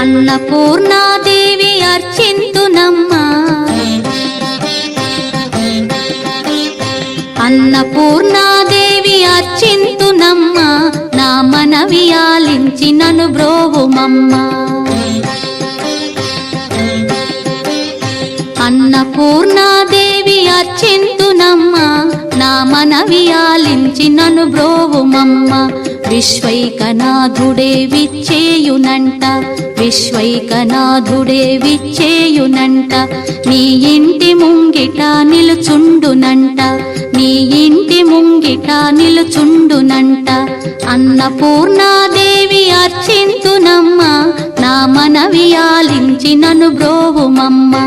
అన్నపూర్ణాదేవి అర్చింతునమ్మా, అన్నపూర్ణాదేవి అర్చింతునమ్మా, నా మనవి ఆలించి నన్ను బ్రోవుమమ్మా. అన్నపూర్ణాదేవి అర్చింతునమ్మా, నా మనవి ఆలించి నన్ను బ్రోవుమమ్మా. విశ్వైకనాథుడే విచ్చేయునంట, విశ్వైకనాథుడే విచ్చేయునంట, నీ ఇంటి ముంగిట నిలుచుండునంట, నీ ఇంటి ముంగిట నిలుచుండునంట. అన్నపూర్ణాదేవి అర్చింతునమ్మా, నా మనవి ఆలించి నన్ను బ్రోవుమమ్మా.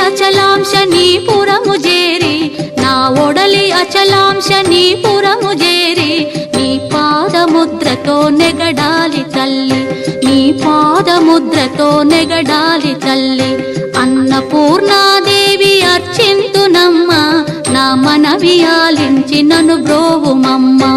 అచలాంశ నీ పురము చేరి, నా ఒడలి అచలాంశ నీ పురము చేరి, నీ పాదముద్రతో నెగడాలి తల్లి, నీ పాదముద్రతో నెగడాలి తల్లి. అన్నపూర్ణాదేవి అర్చింతునమ్మా, నా మనవి ఆలించి నన్ను బ్రోవుమమ్మా.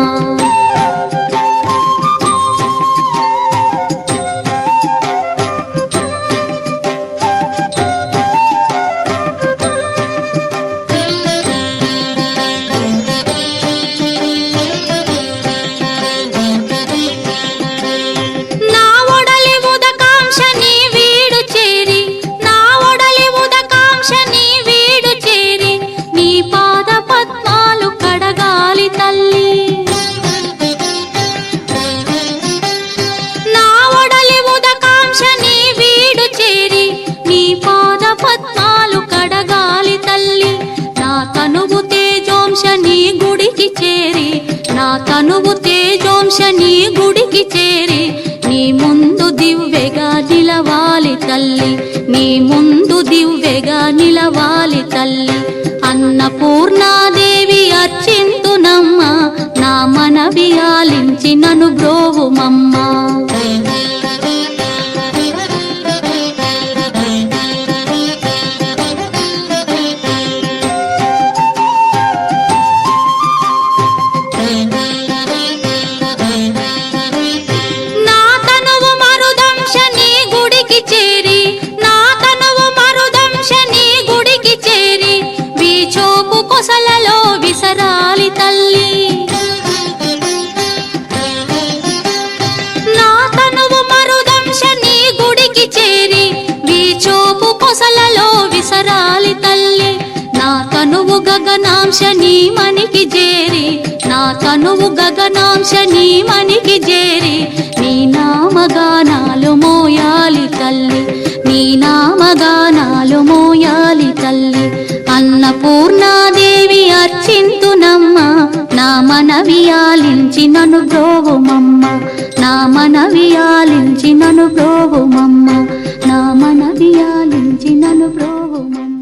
నా తనువు తేజోంశ నీ గుడికి చేరి, నీ ముందు దివ్వెగా నిలవాలి తల్లి, నీ ముందు దివ్వెగా నిలవాలి తల్లి. అన్నపూర్ణాదేవి అర్చింతునమ్మా, నా మనవి ఆలించి నన్ను బ్రోవుమమ్మా. కొసలలో విసరాలి తల్లి, నా తనువు మరుదంశ నీ గుడికి చేరి, వీచోపు కొసలలో విసరాలి తల్లి. నా తనువు గగనాంశ నీ మనికి చేరి, నా తనువు గగనాంశ నీ మనికి చేరి, నీ నామగానాలు మోయాలి తల్లి, నీ నామగానాలు మోయాలి తల్లి. అన్నపూర్ణాదేవి అర్చింతునమ్మా, నా మనవి ఆలించి నన్ను బ్రోవుమమ్మా, నా మనవి ఆలించి నన్ను బ్రోవుమమ్మా, నా మనవి ఆలించి నన్ను బ్రోవుమమ్మా.